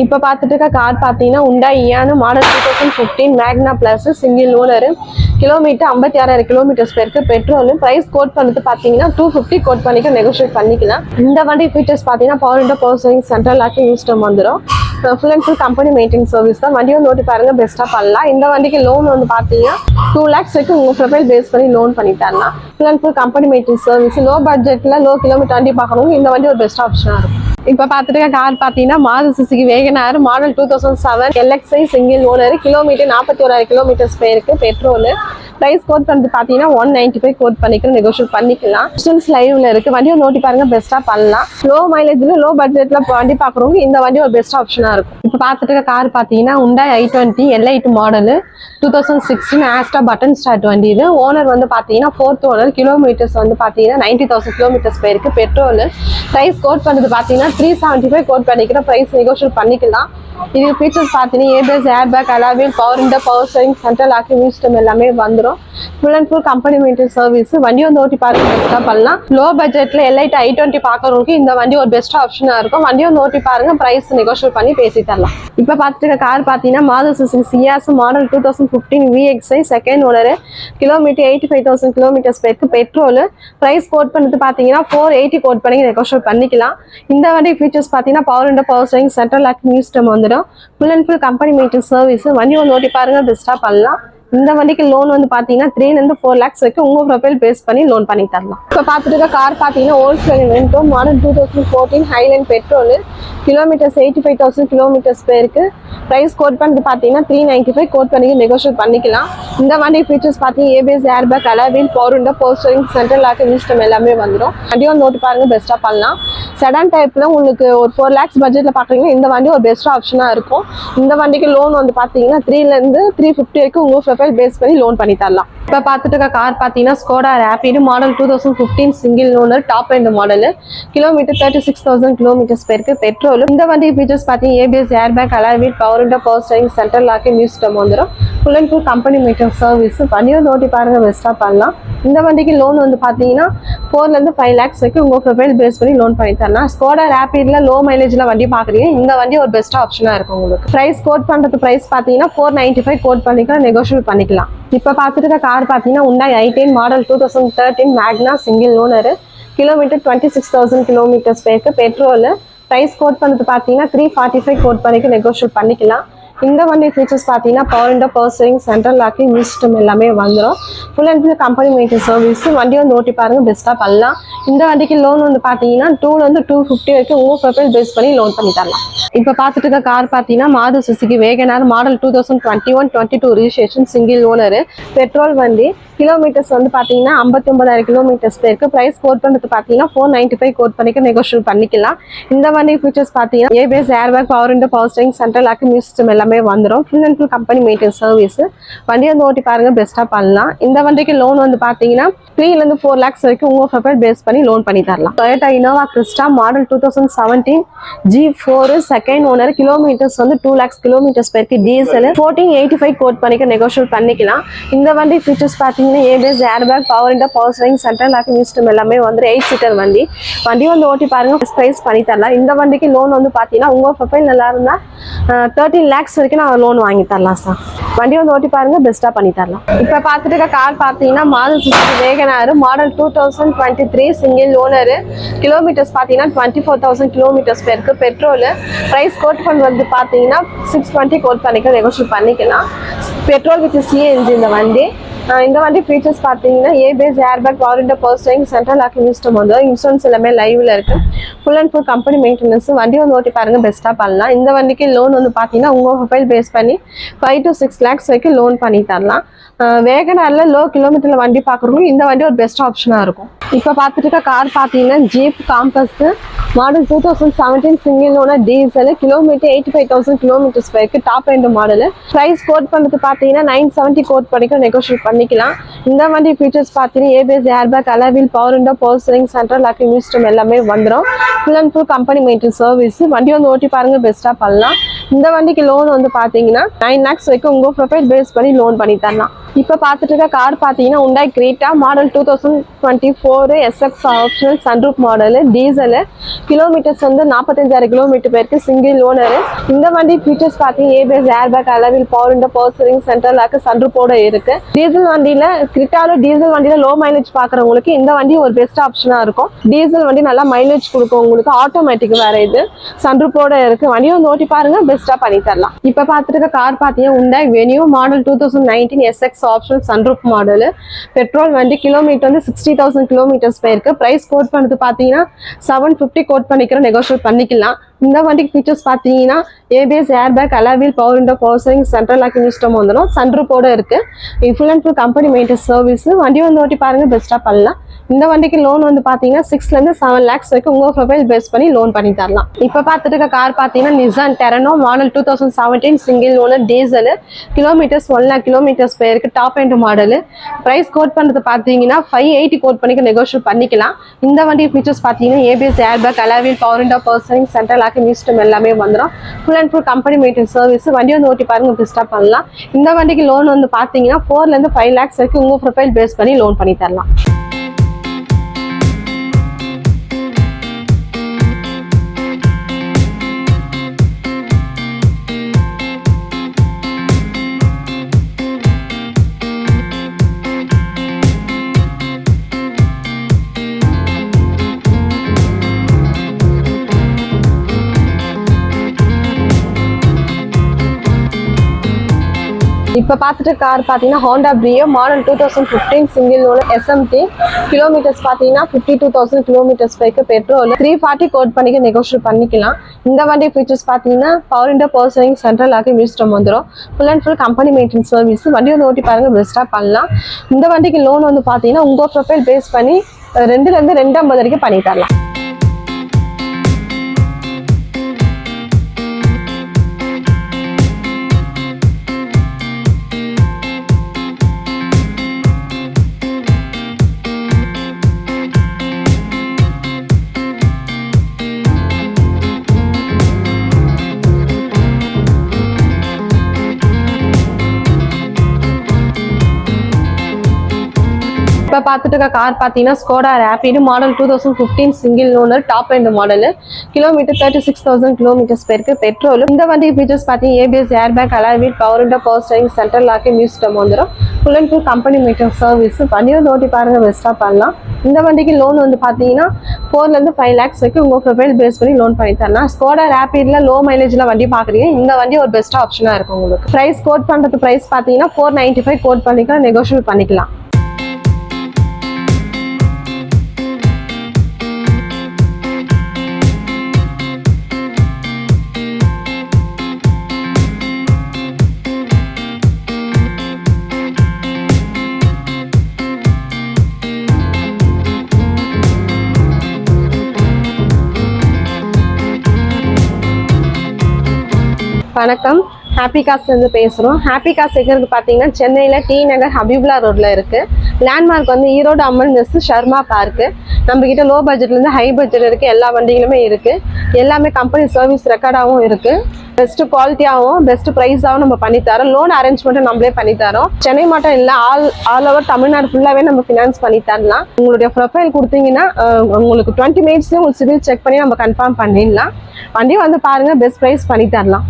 இப்போ பார்த்துட்டு இருக்க கார் பார்த்தீங்கன்னா Hyundai Ion மாடல் 2015 மேக்னா plus single owner kilometre 56,000 kilometres பேருக்கு பெட்ரோல் பிரைஸ் கோட் பண்ணிட்டு பார்த்தீங்கன்னா 250 கோட் பண்ணிக்க நெகோஷியேட் பண்ணிக்கலாம். இந்த வண்டி ஃபீச்சர்ஸ் பார்த்தீங்கன்னா power window power steering central locking system வந்துடும். Full and full company maintenance service தான். வண்டியை நோட்டி பாருங்க பெஸ்ட்டாக பண்ணலாம். இந்த வண்டிக்கு லோன் வந்து பார்த்தீங்கன்னா 2 lakhs வரைக்கும் உங்கள் ப்ரொஃபைல் பேஸ் பண்ணி லோன் பண்ணி தரலாம். Full and full company maintenance service. Low பட்ஜெட்டில் லோ கிலோமீட்டர் வண்டி பார்க்கணும், இந்த வண்டி ஒரு பெஸ்ட் ஆப்ஷனாக இருக்கும். இப்போ பார்த்துட்டு கார் பார்த்தீங்கன்னா Maruti Suzuki Wagon R model 2007 LXi single owner kilometre 41,000 kilometres பேருக்கு பெட்ரோல் பிரைஸ் கோட் பண்ணி பார்த்தீங்கன்னா 195 கோட் பண்ணிக்கலாம், நெகோஷியேட் பண்ணிக்கலாம். இன்சூரன்ஸ் லைவ்ல இருக்கு. வண்டியை நோட்டி பாருங்க பெஸ்ட்டாக பண்ணலாம். லோ மைலேஜ்ல லோ பட்ஜெட்ல வண்டி பார்க்குறவங்க இந்த வண்டி ஒரு பெஸ்ட் ஆப்ஷனாக இருக்கும். இப்போ பார்த்துட்டு கார் பார்த்தீங்கன்னா Hyundai i20 L8 model 2016 Asta button start வண்டி. இது ஓனர் வந்து பார்த்தீங்கன்னா 4th ஓனர் கிலோமீட்டர்ஸ் வந்து பார்த்தீங்கன்னா 90,000 கிலோமீட்டர்ஸ் பேருக்கு பெட்ரோல் பிரைஸ் கோட் பண்ணது பார்த்தீங்கன்னா 375 கோட் பண்ணிக்கிற பிரைஸ் நெகோஷியேட் பண்ணிக்கலாம். இது ஃபீச்சர்ஸ் பார்த்தீங்கன்னா ABS airbag alloy wheel power window power steering central locking system எல்லாமே வந்துடும். Full and full company maintenance service. வண்டி வந்து ஓட்டி பாருங்க பெஸ்ட்டாக பண்ணலாம். லோ பட்ஜெட்டில் L8 i20 பார்க்குறவங்களுக்கு இந்த வண்டி ஒரு பெஸ்ட் ஆப்ஷனாக இருக்கும். வண்டியை வந்து ஓட்டி பாருங்க பிரைஸ் நெகோஷியேட் பண்ணி பேசி தரலாம். இப்போ பார்த்துட்டு கார் பார்த்தீங்கன்னா Maruti Suzuki Ciaz model 2015 VXi second owner kilometre 85,000 kilometres பேருக்கு பெட்ரோல் பிரைஸ் கோட் பண்ணது பார்த்தீங்கன்னா 480 கோட் பண்ணி நெகோஷியேட் பண்ணிக்கலாம். இந்த வண்டி ஃபீச்சர்ஸ் பார்த்தீங்கன்னா power window power steering central locking system வந்துடும். Full and full company maintenance service. வண்டி வந்து ஓட்டி பாருங்க பெஸ்ட்டாக பண்ணலாம். இந்த வண்டிக்கு லோன் வந்து பார்த்தீங்கன்னா 3 to 4 lakhs வரைக்கும் உங்கள் ப்ரொஃபைல் பேஸ் பண்ணி லோன் பண்ணி தரலாம். இப்போ பார்த்துட்டு கார் பார்த்தீங்கன்னா Volkswagen Vento model 2014 Highline petrol kilometres 85,000 kilometres பேருக்கு ப்ரைஸ் கோட் பண்ணி பார்த்தீங்கன்னா 395 கோட் பண்ணி நெகோஷியேட் பண்ணிக்கலாம். இந்த வண்டி ஃபீச்சர்ஸ் பார்த்தீங்கன்னா ABS airbag alloy wheel power window power steering central locking system எல்லாமே வந்துடும். வண்டியை வந்து ஓட்டி பாருங்க பெஸ்ட்டாக பண்ணலாம். செடான் டைப்பில் உங்களுக்கு ஒரு 4 lakhs பட்ஜெட்டில் பார்க்குறீங்கன்னா இந்த வண்டி ஒரு பெஸ்ட் ஆப்ஷனாக இருக்கும். இந்த வண்டிக்கு லோன் வந்து பார்த்தீங்கன்னா 3 to 350 வரைக்கும் உங்கள் ப்ரொஃபைல் பேஸ் பண்ணி லோன் பண்ணி தரலாம். இப்போ பார்த்துட்டு இருக்க கார் பார்த்தீங்கன்னா Skoda Rapid model 2015 single owner top end model kilometre 36,000 kilometres பேருக்கு பெட்ரோல். இந்த வண்டி ஃபீச்சர்ஸ் பார்த்தீங்கன்னா ABS airbag alloy wheel power window power steering central locking system வந்துடும். Full and full company maintenance service. வண்டியை நோட்டி பாருங்க பெஸ்ட்டாக பண்ணலாம். இந்த வண்டிக்கு லோன் வந்து பார்த்தீங்கன்னா 4 to 5 lakhs வரைக்கும் உங்கள் ப்ரொஃபைல் பேஸ் பண்ணி லோன் பண்ணி தரலாம். ஸ்கோடா ரேபிட்ல லோ மைலேஜ்ல வண்டி பார்க்குறீங்க, இந்த வண்டி ஒரு பெஸ்ட் ஆப்ஷனாக இருக்கும் உங்களுக்கு. ப்ரைஸ் கோட் பண்ணுறது ப்ரைஸ் பார்த்தீங்கன்னா 495 கோட் பண்ணிக்கலாம், நெகோஷியேட் பண்ணிக்கலாம். இப்போ பார்த்துட்டு இருக்க கார் பார்த்தீங்கன்னா Hyundai i10 மாடல் 2013 மேக்னா சிங்கிள் ஓனர் கிலோமீட்டர் 26,000 கிலோமீட்டர்ஸ் பேருக்கு பெட்ரோல் ப்ரைஸ் கோட் பண்ணது பார்த்தீங்கன்னா 345 கோட் பண்ணிக்க நெகோஷியேட் பண்ணிக்கலாம். இந்த வண்டி ஃபீச்சர்ஸ் பார்த்தீங்கன்னா power window power steering central locking system எல்லாமே வந்துடும். Full and full company maintenance service. வண்டி வந்து ஓட்டி பாருங்க பெஸ்ட்டாக பண்ணலாம். இந்த வண்டிக்கு லோன் வந்து பார்த்தீங்கன்னா 2 to 250 வரைக்கும் உங்கள் ப்ரொஃபைல் பேஸ் பண்ணி லோன் பண்ணி தரலாம். இப்போ பார்த்துட்டு இருக்க கார் பார்த்தீங்கன்னா Maruti Suzuki Wagon R model 2021-22 registration single owner petrol வண்டி கிலோமீட்டர்ஸ் வந்து பார்த்தீங்கன்னா 59,000 கிலோமீட்டர்ஸ் பேருக்கு ப்ரைஸ் கோட் பண்ணுறது பார்த்தீங்கன்னா 495 கோட் பண்ணிக்க நெகோஷியேட் பண்ணிக்கலாம். இந்த வண்டி ஃபீச்சர்ஸ் பார்த்தீங்கன்னா ABS airbag power window power steering central locking system எல்லாமே வந்துடும். Full and full company maintenance service. வண்டியை வந்து ஓட்டி பாருங்க பெஸ்ட்டாக பண்ணலாம். இந்த வண்டிக்கு லோன் வந்து பார்த்தீங்கன்னா 3 to 4 lakhs வரைக்கும் உங்கள் ப்ரொஃபைல் பேஸ் பண்ணி லோன் பண்ணி தரலாம். Toyota Innova Crysta model 2017 G4 second owner kilometres வந்து 2 lakhs கிலோமீட்டர்ஸ் பேருக்கு டீசல் 1485 கோட் பண்ணிக்க நெகோஷியேட் பண்ணிக்கலாம். இந்த வண்டி ஃபீச்சர்ஸ் பார்த்தீங்கன்னா ABS airbag power window power steering central locking system எல்லாமே வந்து 8 seater வண்டி. வண்டி வந்து ஓட்டி பாருங்க ப்ரைஸ் பண்ணி தரலாம். இந்த வண்டிக்கு லோன் வந்து பார்த்தீங்கன்னா உங்கள் ப்ரொஃபைல் நல்லா இருந்தால் 13 lakhs வரைக்கும் நான் லோன் வாங்கி தரலாம் சார். வண்டி வந்து ஓட்டி பாருங்க பெஸ்ட்டாக பண்ணி தரலாம். இப்போ பார்த்துட்டு இருக்க கார் பார்த்தீங்கன்னா Maruti Suzuki Wagon R model 2023 single owner kilometres பார்த்தீங்கன்னா 24,000 கிலோமீட்டர்ஸ் பேருக்கு பெட்ரோல் ப்ரைஸ் கோட் பண்ணுறது பார்த்தீங்கன்னா 620 கோட் பண்ணிக்க நெகோஷியேட் பண்ணிக்கலாம். பெட்ரோல் வித் சிஎன்ஜி இந்த வண்டி. இந்த வண்டி ஃபீச்சர்ஸ் பார்த்தீங்கன்னா ABS airbag power window power steering central locking system வந்து இன்சூரன்ஸ் எல்லாமே லைவ்ல இருக்கு. Full and full company maintenance. வண்டி வந்து ஓட்டி பாருங்க பெஸ்ட்டாக பண்ணலாம். இந்த வண்டிக்கு லோன் வந்து பார்த்தீங்கன்னா உங்கள் மொபைல் பேஸ் பண்ணி 5 to 6 lakhs வரைக்கும் லோன் பண்ணி தரலாம். வேகனார்ல லோ கிலோமீட்டர்ல வண்டி பார்க்குறவங்க இந்த வண்டி ஒரு பெஸ்ட் ஆப்ஷனாக இருக்கும். இப்போ பார்த்துட்டு இருக்க கார் பார்த்தீங்கன்னா Jeep Compass model 2017 single owner diesel kilometre 85,000 kilometres பேருக்கு top end model price quote பண்ணுறது பார்த்தீங்கன்னா 970 கோட் பண்ணிக்க நெகோஷியேட் பண்ணிக்கலாம். இந்த வண்டி ஃபீச்சர்ஸ் பார்த்தீங்கன்னா ABS airbag alloy wheel power window power steering central locking system எல்லாமே வந்துடும். Full and full company maintenance service. வண்டி வந்து ஓட்டி பாருங்க பெஸ்ட்டாக பண்ணலாம். இந்த வண்டிக்கு லோன் வந்து பார்த்தீங்கன்னா 9 lakhs வரைக்கும் உங்கள் ப்ரொஃபைல் பேஸ் பண்ணி லோன் பண்ணி தரலாம். இப்போ பார்த்துட்டு இருக்க கார் பார்த்தீங்கன்னா Hyundai Creta model 2024 SX optional sunroof model diesel kilometres வந்து 45,000 கிலோமீட்டர் பேருக்கு சிங்கிள் ஓனர். இந்த வண்டி ஃபீச்சர்ஸ் பார்த்தீங்கன்னா ABS airbag alloy wheel power window power steering central lock சன்ரூப்போட இருக்கு. டீசல் வண்டியில கிரிட்டால டீசல் வண்டியில லோ மைலேஜ் பார்க்குறவங்களுக்கு இந்த வண்டி ஒரு பெஸ்ட் ஆப்ஷனா இருக்கும். டீசல் வண்டி நல்லா மைலேஜ் கொடுக்கும் உங்களுக்கு. ஆட்டோமேட்டிக் வேற இது சன்ரூப்போட இருக்கு. வண்டியும் நோட்டி பாருங்க பெஸ்டா பண்ணி தரலாம். இப்போ பார்த்துட்டு இருக்க கார் பார்த்தீங்கன்னா Hyundai Venue model 2019 SX optional sunroof model petrol வண்டி கிலோமீட்டர் வந்து 60,000 கிலோமீட்டர்ஸ் போயிருக்கு. பிரைஸ் கோட் பண்ணது பார்த்தீங்கன்னா 750 கோட் பண்ணிக்கிற நெகோஷியேட் பண்ணிக்கலாம். இந்த வண்டிக்கு ஃபீச்சர்ஸ் பார்த்தீங்கன்னா ABS airbag alloy wheel power window power steering central locking system வந்துடும். சன்ரூப்போட இருக்கு. Full and full company maintenance service. வண்டி வந்து ஓட்டி பாருங்க பெஸ்ட்டாக பண்ணலாம். இந்த வண்டிக்கு லோன் வந்து பார்த்தீங்கன்னா 6 to 7 lakhs வரைக்கும் உங்கள் ப்ரொஃபைல் பேஸ் பண்ணி லோன் பண்ணி தரலாம். இப்போ பார்த்துட்டு இருக்க கார் பார்த்தீங்கன்னா Nissan Terrano model 2017 single owner diesel kilometres 1 lakh kilometres போயிருக்கு. Top end model. Price quote பண்ணுறது பார்த்தீங்கன்னா 580 கோட் பண்ணிக்க நெகோஷியேட் பண்ணிக்கலாம். இந்த வண்டி ஃபீச்சர்ஸ் பார்த்தீங்கன்னா ABS airbag alloy wheel power window power steering central locking system எல்லாமே வந்துடும். Full and full company maintenance service. வண்டி வந்து ஓட்டி பாருங்க பெஸ்ட்டாக பண்ணலாம். இந்த வண்டிக்கு லோன் வந்து பார்த்தீங்கன்னா 4 to 5 lakhs வரைக்கும் உங்கள் ப்ரொஃபைல் பேஸ் பண்ணி லோன் பண்ணி தரலாம். இப்போ பார்த்துட்டு கார் பார்த்தீங்கன்னா Honda Brio model 2015 single owner SMT kilometres பார்த்தீங்கன்னா 52,000 கிலோமீட்டர்ஸ் வரைக்கும் பெட்ரோல் 340 கோட் பண்ணிக்க நெகோஷியேட் பண்ணிக்கலாம். இந்த வண்டி ஃபீச்சர்ஸ் பார்த்தீங்கன்னா power window power steering central locking system வந்துடும். Full and full company maintenance service. வண்டி வந்து ஓட்டி பாருங்க பெஸ்ட்டாக பண்ணலாம். இந்த வண்டிக்கு லோன் வந்து பார்த்தீங்கன்னா உங்கள் ப்ரொஃபைல் பேஸ் பண்ணி 2 to 250 வரைக்கும் பண்ணி தரலாம். இப்போ பார்த்துட்டு இருக்க கார் பார்த்தீங்கன்னா Skoda Rapid model 2015 single owner top end model kilometre 36,000 kilometres பேருக்கு பெட்ரோல். இந்த வண்டி ஃபீச்சர்ஸ் பார்த்தீங்கன்னா ABS airbag alloy wheel power window power steering central locking system வந்துடும். Full and full company maintenance service. வண்டியை ஓட்டி பாருங்க பெஸ்ட்டாக பண்ணலாம். இந்த வண்டிக்கு லோன் வந்து பார்த்தீங்கன்னா 4 to 5 lakhs வரைக்கும் உங்கள் ப்ரொஃபைல் பேஸ் பண்ணி லோன் பண்ணி தரலாம். Skoda Rapidல லோ மைலேஜில் வண்டி பார்க்குறீங்க. இந்த வண்டி ஒரு பெஸ்ட் ஆப்ஷனாக இருக்கும் உங்களுக்கு. ப்ரைஸ் கோட் பண்ணுறது ப்ரைஸ் பார்த்தீங்கன்னா 495 கோட் பண்ணிக்கலாம் நெகோஷியேட் பண்ணிக்கலாம். வணக்கம், ஹாப்பி காஸ்லேருந்து பேசுகிறோம். ஹாப்பி காஸ் எங்கிறது பார்த்தீங்கன்னா சென்னையில் டி நகர் ஹபீபுல்லா ரோட்டில் இருக்குது. லேண்ட்மார்க் வந்து ஈரோடு அம்மன் மெஸ் ஷர்மா பார்க்கு. நம்மக்கிட்ட லோ பட்ஜெட்லேருந்து ஹை பட்ஜெட் இருக்குது. எல்லா வண்டிகளுமே இருக்குது. எல்லாமே கம்பெனி சர்வீஸ் ரெக்கார்டாகவும் இருக்குது. பெஸ்ட்டு குவாலிட்டியாகவும் பெஸ்ட்டு ப்ரைஸாகவும் நம்ம பண்ணித்தரோம். லோன் அரேஞ்ச்மெண்ட்டும் நம்மளே பண்ணித்தரோம். சென்னை மட்டும் இல்லை, ஆல் ஓவர் தமிழ்நாடு ஃபுல்லாகவே நம்ம ஃபினான்ஸ் பண்ணி தரலாம். உங்களுடைய ப்ரொஃபைல் கொடுத்தீங்கன்னா உங்களுக்கு 20 minutes உங்களுக்கு சிவில் செக் பண்ணி நம்ம கன்ஃபார்ம் பண்ணிடலாம். வண்டி வந்து பாருங்கள் பெஸ்ட் ப்ரைஸ் பண்ணி தரலாம்.